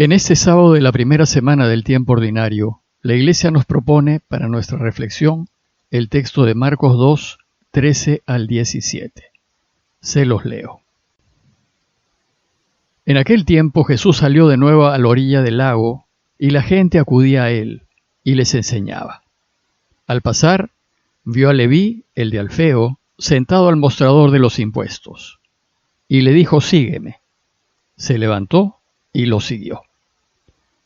En este sábado de la primera semana del tiempo ordinario, la Iglesia nos propone para nuestra reflexión el texto de Marcos 2, 13 al 17. Se los leo. En aquel tiempo Jesús salió de nuevo a la orilla del lago, y la gente acudía a él, y les enseñaba. Al pasar, vio a Leví, el de Alfeo, sentado al mostrador de los impuestos, y le dijo: «Sígueme». Se levantó y lo siguió.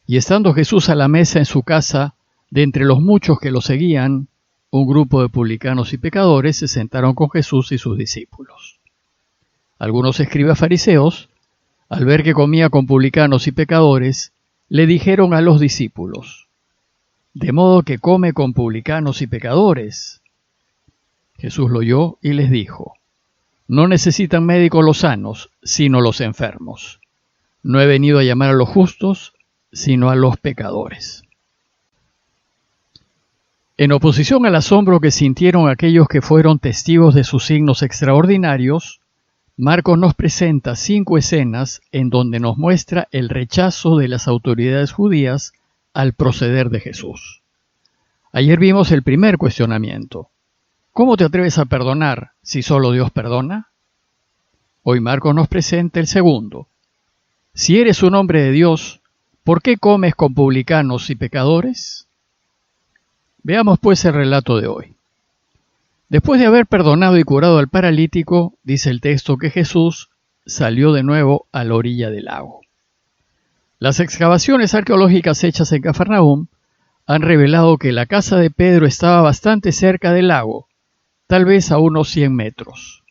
Y estando Jesús a la mesa en su casa, de entre los muchos que lo seguían, un grupo de publicanos y pecadores se sentaron con Jesús y sus discípulos. Algunos escribas fariseos, al ver que comía con publicanos y pecadores, le dijeron a los discípulos: «¿De modo que come con publicanos y pecadores?». Jesús lo oyó y les dijo: «No necesitan médico los sanos, sino los enfermos. No he venido a llamar a los justos, sino a los pecadores». En oposición al asombro que sintieron aquellos que fueron testigos de sus signos extraordinarios, Marcos nos presenta 5 escenas en donde nos muestra el rechazo de las autoridades judías al proceder de Jesús. Ayer vimos el primer cuestionamiento: ¿cómo te atreves a perdonar si solo Dios perdona? Hoy Marcos nos presenta el segundo: si eres un hombre de Dios, ¿por qué comes con publicanos y pecadores? Veamos pues el relato de hoy. Después de haber perdonado y curado al paralítico, dice el texto que Jesús salió de nuevo a la orilla del lago. Las excavaciones arqueológicas hechas en Cafarnaúm han revelado que la casa de Pedro estaba bastante cerca del lago, tal vez a unos 100 metros.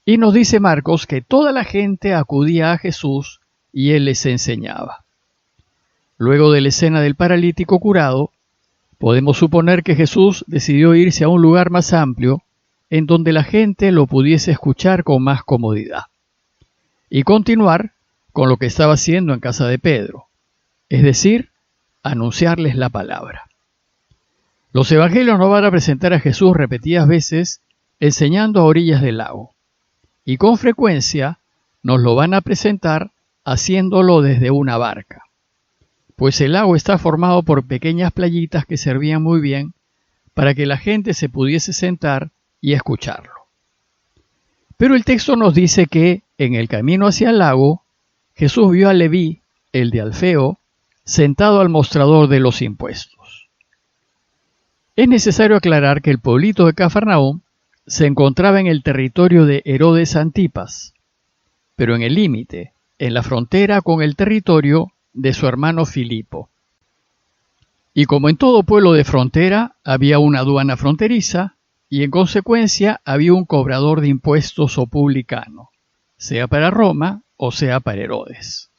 Y nos dice Marcos que toda la gente acudía a Jesús y él les enseñaba. Luego de la escena del paralítico curado, podemos suponer que Jesús decidió irse a un lugar más amplio en donde la gente lo pudiese escuchar con más comodidad y continuar con lo que estaba haciendo en casa de Pedro, es decir, anunciarles la palabra. Los evangelios nos van a presentar a Jesús repetidas veces enseñando a orillas del lago, y con frecuencia nos lo van a presentar haciéndolo desde una barca, pues el lago está formado por pequeñas playitas que servían muy bien para que la gente se pudiese sentar y escucharlo. Pero el texto nos dice que, en el camino hacia el lago, Jesús vio a Leví, el de Alfeo, sentado al mostrador de los impuestos. Es necesario aclarar que el pueblito de Cafarnaúm se encontraba en el territorio de Herodes Antipas, pero en el límite, en la frontera con el territorio de su hermano Filipo. Y como en todo pueblo de frontera, había una aduana fronteriza y en consecuencia había un cobrador de impuestos o publicano, sea para Roma o sea para Herodes.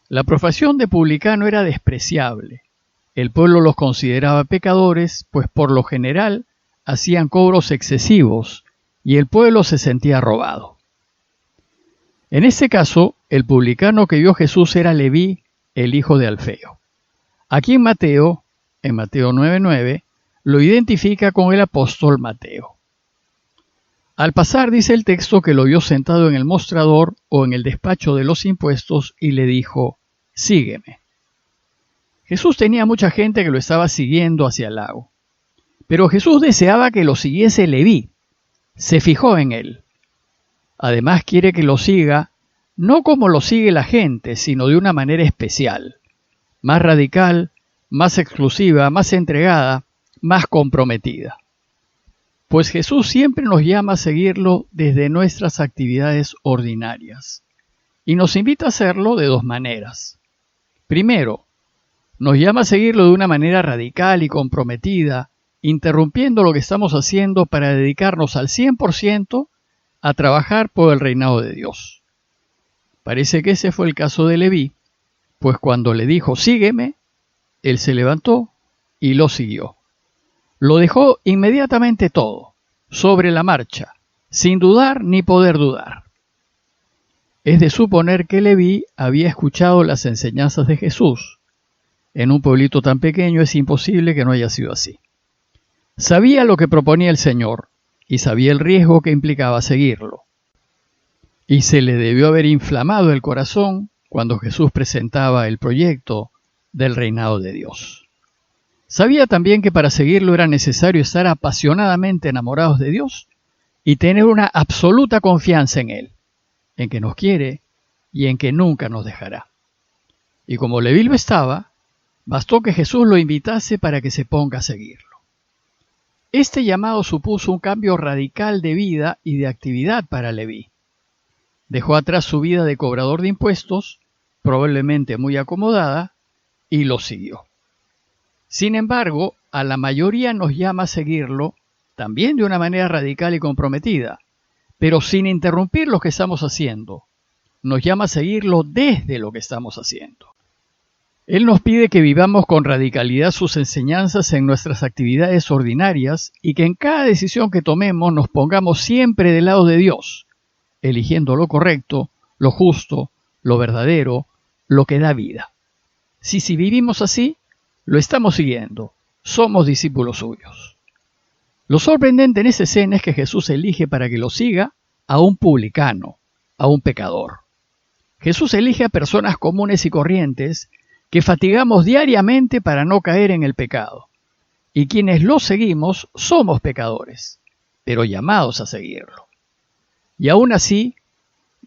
La profesión de publicano era despreciable. El pueblo los consideraba pecadores, pues por lo general hacían cobros excesivos y el pueblo se sentía robado. En este caso, el publicano que vio Jesús era Leví, el hijo de Alfeo. Aquí en Mateo 9:9, lo identifica con el apóstol Mateo. Al pasar, dice el texto que lo vio sentado en el mostrador o en el despacho de los impuestos y le dijo: «Sígueme». Jesús tenía mucha gente que lo estaba siguiendo hacia el lago, pero Jesús deseaba que lo siguiese Leví. Se fijó en él. Además quiere que lo siga no como lo sigue la gente, sino de una manera especial, más radical, más exclusiva, más entregada, más comprometida. Pues Jesús siempre nos llama a seguirlo desde nuestras actividades ordinarias, y nos invita a hacerlo de 2 maneras. Primero, nos llama a seguirlo de una manera radical y comprometida, interrumpiendo lo que estamos haciendo para dedicarnos al 100% a trabajar por el reinado de Dios. Parece que ese fue el caso de Leví, pues cuando le dijo: «Sígueme», él se levantó y lo siguió. Lo dejó inmediatamente todo, sobre la marcha, sin dudar ni poder dudar. Es de suponer que Leví había escuchado las enseñanzas de Jesús. En un pueblito tan pequeño es imposible que no haya sido así. Sabía lo que proponía el Señor y sabía el riesgo que implicaba seguirlo. Y se le debió haber inflamado el corazón cuando Jesús presentaba el proyecto del reinado de Dios. Sabía también que para seguirlo era necesario estar apasionadamente enamorados de Dios y tener una absoluta confianza en Él, en que nos quiere y en que nunca nos dejará. Y como Leví lo estaba, bastó que Jesús lo invitase para que se ponga a seguirlo. Este llamado supuso un cambio radical de vida y de actividad para Leví. Dejó atrás su vida de cobrador de impuestos, probablemente muy acomodada, y lo siguió. Sin embargo, a la mayoría nos llama a seguirlo, también de una manera radical y comprometida, pero sin interrumpir lo que estamos haciendo. Nos llama a seguirlo desde lo que estamos haciendo. Él nos pide que vivamos con radicalidad sus enseñanzas en nuestras actividades ordinarias y que en cada decisión que tomemos nos pongamos siempre del lado de Dios, eligiendo lo correcto, lo justo, lo verdadero, lo que da vida. Si vivimos así, lo estamos siguiendo, somos discípulos suyos. Lo sorprendente en esa escena es que Jesús elige para que lo siga a un publicano, a un pecador. Jesús elige a personas comunes y corrientes que fatigamos diariamente para no caer en el pecado. Y quienes lo seguimos somos pecadores, pero llamados a seguirlo. Y aún así,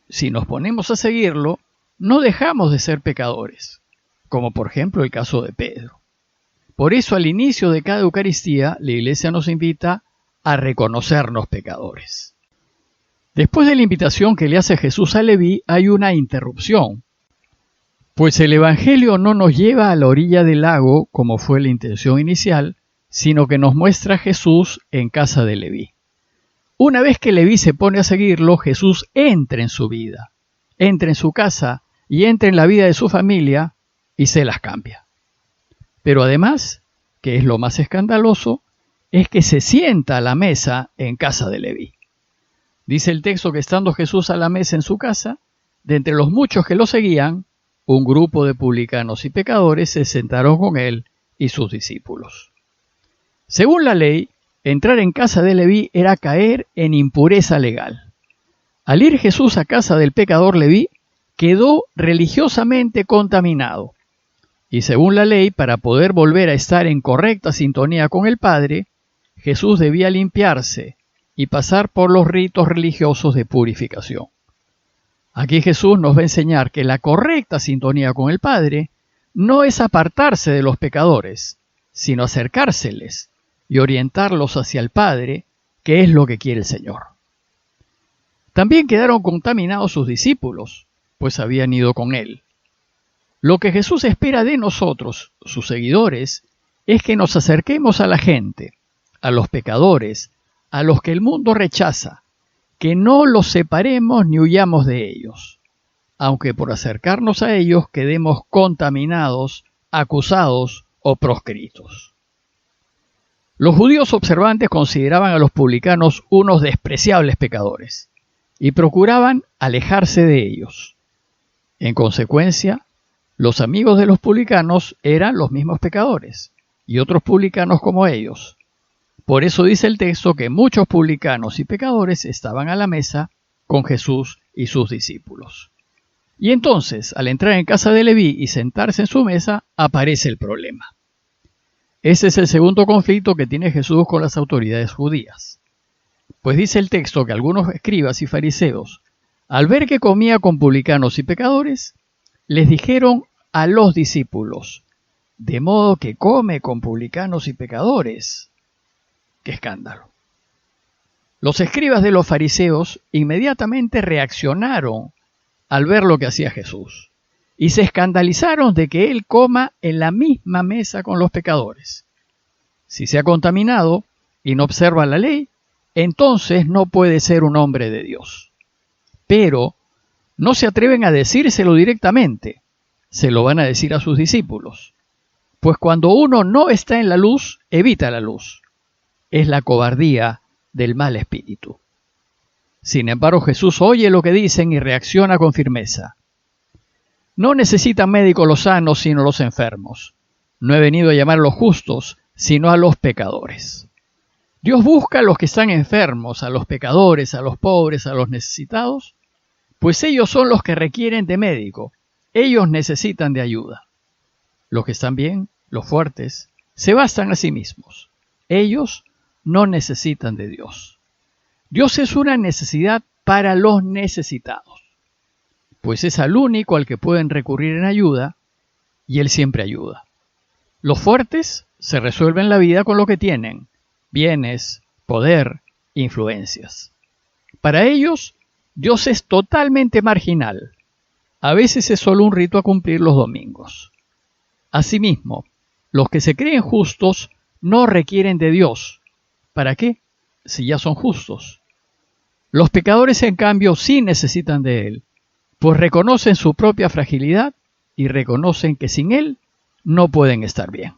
si nos ponemos a seguirlo, no dejamos de ser pecadores, como por ejemplo el caso de Pedro. Por eso al inicio de cada Eucaristía, la Iglesia nos invita a reconocernos pecadores. Después de la invitación que le hace Jesús a Leví, hay una interrupción. Pues el Evangelio no nos lleva a la orilla del lago, como fue la intención inicial, sino que nos muestra a Jesús en casa de Leví. Una vez que Leví se pone a seguirlo, Jesús entra en su vida, entra en su casa y entra en la vida de su familia y se las cambia. Pero además, que es lo más escandaloso, es que se sienta a la mesa en casa de Leví. Dice el texto que estando Jesús a la mesa en su casa, de entre los muchos que lo seguían, un grupo de publicanos y pecadores se sentaron con él y sus discípulos. Según la ley, entrar en casa de Leví era caer en impureza legal. Al ir Jesús a casa del pecador Leví, quedó religiosamente contaminado. Y según la ley, para poder volver a estar en correcta sintonía con el Padre, Jesús debía limpiarse y pasar por los ritos religiosos de purificación. Aquí Jesús nos va a enseñar que la correcta sintonía con el Padre no es apartarse de los pecadores, sino acercárseles y orientarlos hacia el Padre, que es lo que quiere el Señor. También quedaron contaminados sus discípulos, pues habían ido con Él. Lo que Jesús espera de nosotros, sus seguidores, es que nos acerquemos a la gente, a los pecadores, a los que el mundo rechaza, que no los separemos ni huyamos de ellos, aunque por acercarnos a ellos quedemos contaminados, acusados o proscritos. Los judíos observantes consideraban a los publicanos unos despreciables pecadores y procuraban alejarse de ellos. En consecuencia, los amigos de los publicanos eran los mismos pecadores y otros publicanos como ellos. Por eso dice el texto que muchos publicanos y pecadores estaban a la mesa con Jesús y sus discípulos. Y entonces, al entrar en casa de Leví y sentarse en su mesa, aparece el problema. Ese es el segundo conflicto que tiene Jesús con las autoridades judías. Pues dice el texto que algunos escribas y fariseos, al ver que comía con publicanos y pecadores, les dijeron a los discípulos, de modo que come con publicanos y pecadores. ¡Qué escándalo! Los escribas de los fariseos inmediatamente reaccionaron al ver lo que hacía Jesús y se escandalizaron de que él coma en la misma mesa con los pecadores. Si se ha contaminado y no observa la ley, entonces no puede ser un hombre de Dios. Pero no se atreven a decírselo directamente, se lo van a decir a sus discípulos. Pues cuando uno no está en la luz, evita la luz. Es la cobardía del mal espíritu. Sin embargo, Jesús oye lo que dicen y reacciona con firmeza. No necesitan médicos los sanos, sino los enfermos. No he venido a llamar a los justos, sino a los pecadores. Dios busca a los que están enfermos, a los pecadores, a los pobres, a los necesitados, pues ellos son los que requieren de médico. ellos necesitan de ayuda. Los que están bien, los fuertes, se bastan a sí mismos. Ellos no necesitan de Dios. Dios es una necesidad para los necesitados, pues es al único al que pueden recurrir en ayuda, y Él siempre ayuda. Los fuertes se resuelven la vida con lo que tienen: bienes, poder, influencias. Para ellos, Dios es totalmente marginal. A veces es solo un rito a cumplir los domingos. Asimismo, los que se creen justos no requieren de Dios. ¿Para qué? Si ya son justos. Los pecadores, en cambio, sí necesitan de Él, pues reconocen su propia fragilidad y reconocen que sin Él no pueden estar bien.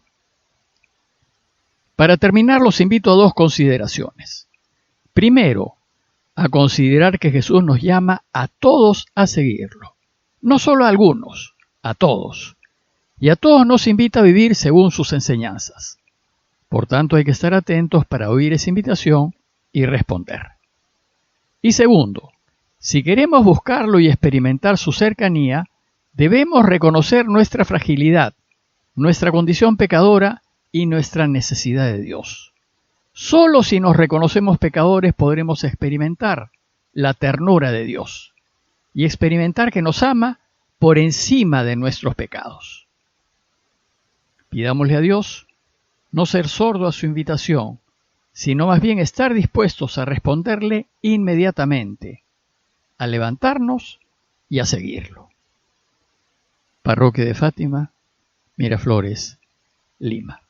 Para terminar, los invito a dos consideraciones. Primero, a considerar que Jesús nos llama a todos a seguirlo. No solo a algunos, a todos. Y a todos nos invita a vivir según sus enseñanzas. Por tanto, hay que estar atentos para oír esa invitación y responder. Y segundo, si queremos buscarlo y experimentar su cercanía, debemos reconocer nuestra fragilidad, nuestra condición pecadora y nuestra necesidad de Dios. Solo si nos reconocemos pecadores podremos experimentar la ternura de Dios y experimentar que nos ama por encima de nuestros pecados. Pidámosle a Dios no ser sordo a su invitación, sino más bien estar dispuestos a responderle inmediatamente, a levantarnos y a seguirlo. Parroquia de Fátima, Miraflores, Lima.